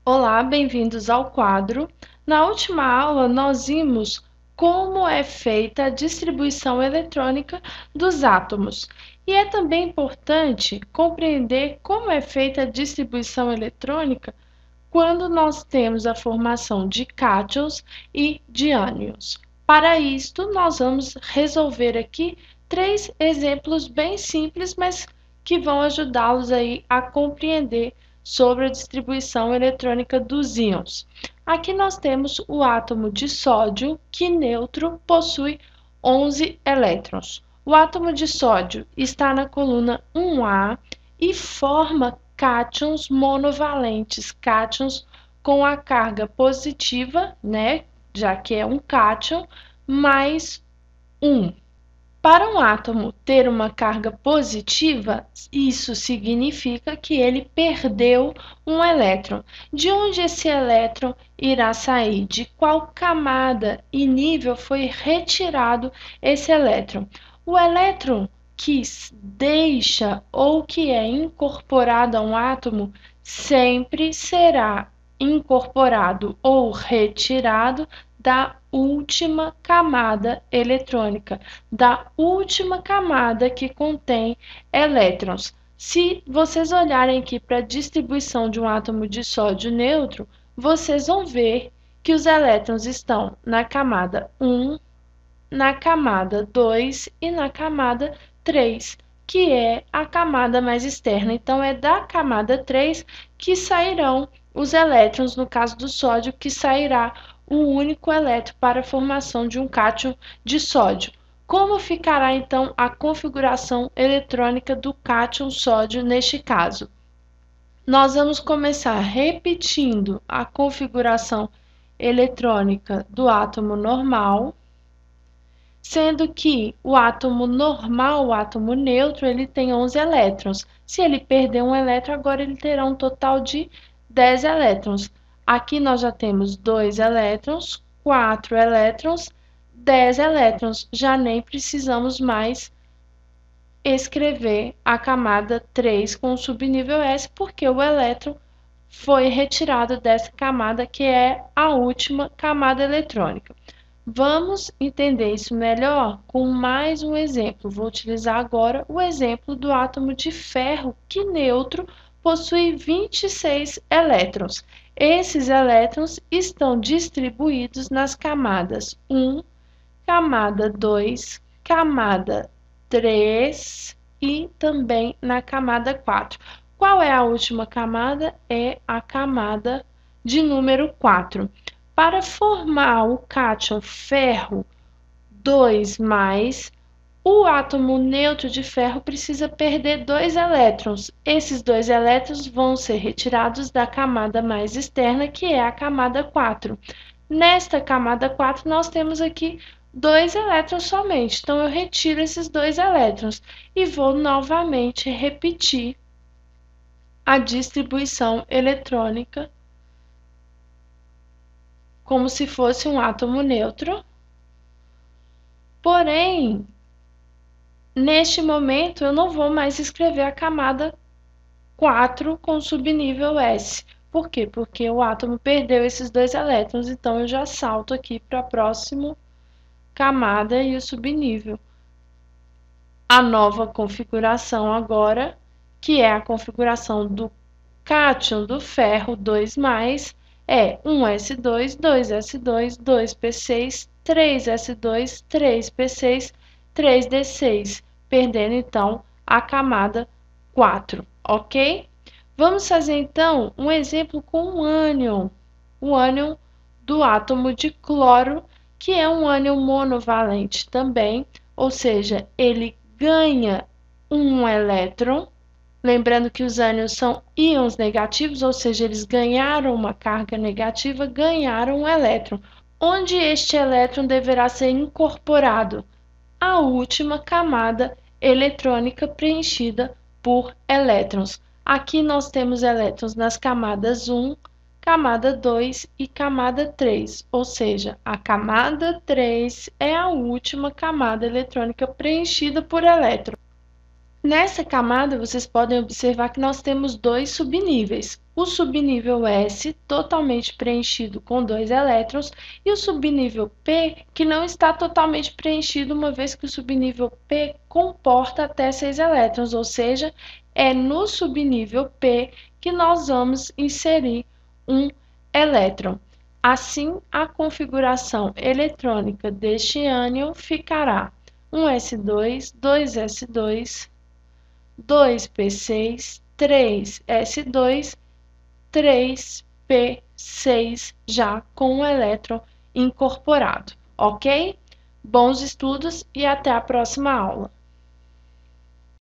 Olá, bem-vindos ao quadro. Na última aula, nós vimos como é feita a distribuição eletrônica dos átomos. E é também importante compreender como é feita a distribuição eletrônica quando nós temos a formação de cátions e de ânions. Para isto, nós vamos resolver aqui três exemplos bem simples, mas que vão ajudá-los aí a compreender sobre a distribuição eletrônica dos íons. Aqui nós temos o átomo de sódio, que neutro possui 11 elétrons. O átomo de sódio está na coluna 1A e forma cátions monovalentes, cátions com a carga positiva, né, já que é um cátion, mais 1. Para um átomo ter uma carga positiva, isso significa que ele perdeu um elétron. De onde esse elétron irá sair? De qual camada e nível foi retirado esse elétron? O elétron que deixa ou que é incorporado a um átomo sempre será incorporado ou retirado da última camada eletrônica, da última camada que contém elétrons. Se vocês olharem aqui para a distribuição de um átomo de sódio neutro, vocês vão ver que os elétrons estão na camada 1, na camada 2 e na camada 3, que é a camada mais externa. Então, é da camada 3 que sairão os elétrons, no caso do sódio, que sairá o único elétron para a formação de um cátion de sódio. Como ficará, então, a configuração eletrônica do cátion sódio neste caso? Nós vamos começar repetindo a configuração eletrônica do átomo normal, sendo que o átomo normal, o átomo neutro, ele tem 11 elétrons. Se ele perder um elétron, agora ele terá um total de 10 elétrons. Aqui nós já temos 2 elétrons, 4 elétrons, 10 elétrons. Já nem precisamos mais escrever a camada 3 com o subnível S, porque o elétron foi retirado dessa camada, que é a última camada eletrônica. Vamos entender isso melhor com mais um exemplo. Vou utilizar agora o exemplo do átomo de ferro, que neutro possui 26 elétrons. Esses elétrons estão distribuídos nas camadas 1, camada 2, camada 3 e também na camada 4. Qual é a última camada? É a camada de número 4. Para formar o cátion ferro 2+, o átomo neutro de ferro precisa perder 2 elétrons. Esses 2 elétrons vão ser retirados da camada mais externa, que é a camada 4. Nesta camada 4, nós temos aqui 2 elétrons somente. Então, eu retiro esses 2 elétrons e vou novamente repetir a distribuição eletrônica como se fosse um átomo neutro. Porém, neste momento, eu não vou mais escrever a camada 4 com subnível S. Por quê? Porque o átomo perdeu esses 2 elétrons, então eu já salto aqui para a próxima camada e o subnível. A nova configuração agora, que é a configuração do cátion do ferro 2+, é 1s2, 2s2, 2p6, 3s2, 3p6, 3d6, perdendo então a camada 4, ok? Vamos fazer então um exemplo com o ânion do átomo de cloro, que é um ânion monovalente também, ou seja, ele ganha um elétron. Lembrando que os ânions são íons negativos, ou seja, eles ganharam uma carga negativa, ganharam um elétron. Onde este elétron deverá ser incorporado? A última camada eletrônica preenchida por elétrons. Aqui nós temos elétrons nas camadas 1, camada 2 e camada 3, ou seja, a camada 3 é a última camada eletrônica preenchida por elétrons. Nessa camada, vocês podem observar que nós temos dois subníveis. O subnível S, totalmente preenchido com 2 elétrons, e o subnível P, que não está totalmente preenchido, uma vez que o subnível P comporta até 6 elétrons, ou seja, é no subnível P que nós vamos inserir um elétron. Assim, a configuração eletrônica deste ânion ficará 1s2, 2s2, 2p6, 3s2, 3p6, já com o elétron incorporado, ok? Bons estudos e até a próxima aula!